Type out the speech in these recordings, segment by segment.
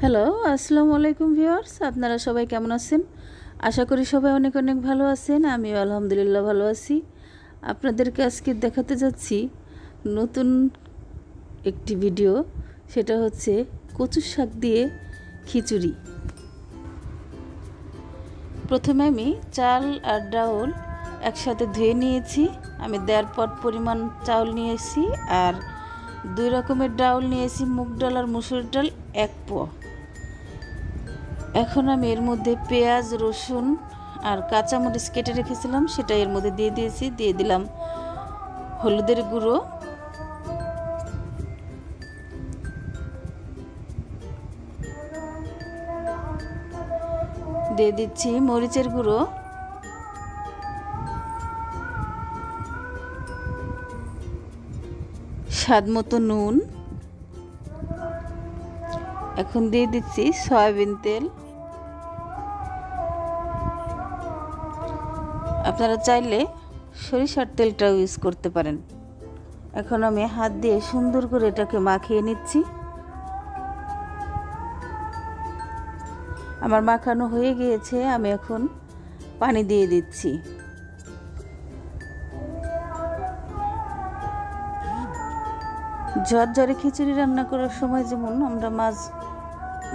Hello, আসসালামু আলাইকুম viewers. আপনারা সবাই কেমন আছেন? আশা করি সবাই অনেক অনেক ভালো আছেন। আমিও আলহামদুলিল্লাহ ভালো আছি। আপনাদেরকে আজকে দেখাতে যাচ্ছি নতুন একটি ভিডিও। সেটা হচ্ছে কচু শাক দিয়ে খিচুড়ি। প্রথমে আমি চাল আর ডাউল একসাথে ধুয়ে নিয়েছি। আমি 1.5 পট পরিমাণ চাউল নিয়েছি আর 2 রকমের ডাউল নিয়েছি, মুগ ডাল আর মসুর ডাল 1 পোয়া। এখন আমি এর মধ্যে পেঁয়াজ, রসুন আর কাঁচামরিচ কেটে রেখেছিলাম সেটা এর মধ্যে দিয়ে দিয়েছি। দিয়ে দিলাম হলুদের গুঁড়ো, দিয়ে দিচ্ছি মরিচের গুঁড়ো, স্বাদ মতো নুন। এখন দিয়ে দিচ্ছি সয়াবিন তেল। আপনারা চাইলে সরিষার তেলটাও ইউজ করতে পারেন। এখন আমি হাত দিয়ে সুন্দর করে এটাকে মাখিয়ে নিচ্ছি। আমার মাখানো হয়ে গিয়েছে, আমি এখন পানি দিয়ে দিচ্ছি। ঝরঝরে খিচুড়ি রান্না করার সময় যেমন আমরা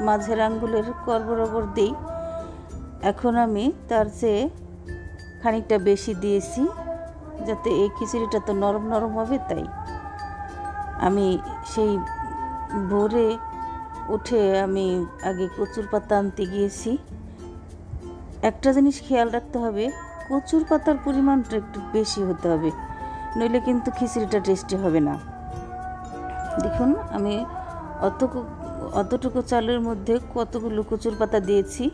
মাঝের আঙ্গুলের কর বরাবর দিই, এখন আমি তার চেয়ে খানিকটা বেশি দিয়েছি যাতে এই খিচুড়িটা তো নরম নরম হবে। তাই আমি সেই ভোরে উঠে আমি আগে কচুর পাতা আনতে গিয়েছি। একটা জিনিস খেয়াল রাখতে হবে, কচুর পাতার পরিমাণটা একটু বেশি হতে হবে, নইলে কিন্তু খিচুড়িটা টেস্টি হবে না। দেখুন আমি অতটুকু চালের মধ্যে কতগুলো কচুর পাতা দিয়েছি।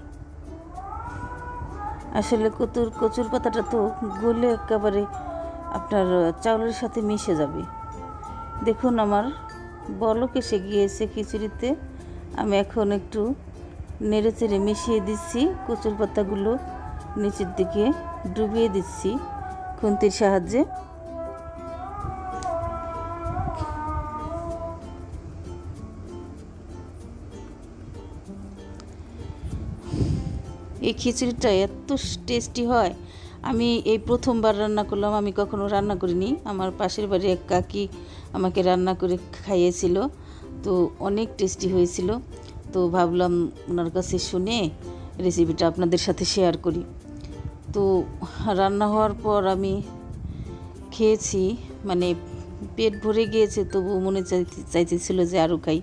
আসলে কচুর পাতাটা তো গলে একেবারে আপনার চাউলের সাথে মিশে যাবে। দেখুন আমার বলক এসে গিয়েছে খিচুড়িতে। আমি এখন একটু নেড়ে চেড়ে মিশিয়ে দিচ্ছি, কচুর পাতাগুলো নিচের দিকে ডুবিয়ে দিচ্ছি খুন্তির সাহায্যে। এই খিচুড়িটা এত টেস্টি হয়, আমি এই প্রথমবার রান্না করলাম, আমি কখনো রান্না করিনি। আমার পাশের বাড়ি এক কাকি আমাকে রান্না করে খাইয়েছিল, তো অনেক টেস্টি হয়েছিল। তো ভাবলাম ওনার কাছে শুনে রেসিপিটা আপনাদের সাথে শেয়ার করি। তো রান্না হওয়ার পর আমি খেয়েছি, মানে পেট ভরে গিয়েছে, তবু মনে চাইতেছিল যে আরও খাই,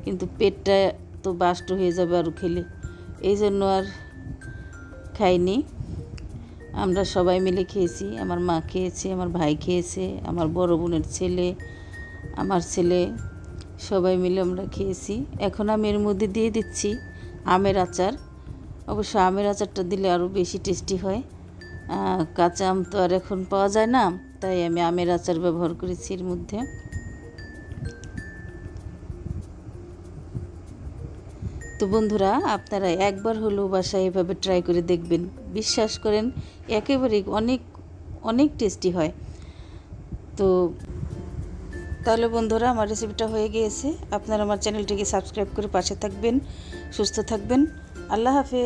কিন্তু পেটটা তো বাষ্ট হয়ে যাবে আরও খেলে, এই জন্য আর খাইনি। আমরা সবাই মিলে খেয়েছি, আমার মা খেয়েছে, আমার ভাই খেয়েছে, আমার বড় বোনের ছেলে, আমার ছেলে, সবাই মিলে আমরা খেয়েছি। এখন আমি এর মধ্যে দিয়ে দিচ্ছি আমের আচার। অবশ্য আমের আচারটা দিলে আরও বেশি টেস্টি হয়। কাঁচা আম তো আর এখন পাওয়া যায় না, তাই আমি আমের আচার ব্যবহার করেছি এর মধ্যে। তো বন্ধুরা, আপনারা একবার হলেও বাসায় এভাবে ট্রাই করে দেখবেন, বিশ্বাস করেন একেবারে অনেক অনেক টেস্টি হয়। তো তাহলে বন্ধুরা, আমার রেসিপিটা হয়ে গিয়েছে। আপনারা আমার চ্যানেলটিকে সাবস্ক্রাইব করে পাশে থাকবেন, সুস্থ থাকবেন। আল্লাহ হাফেজ।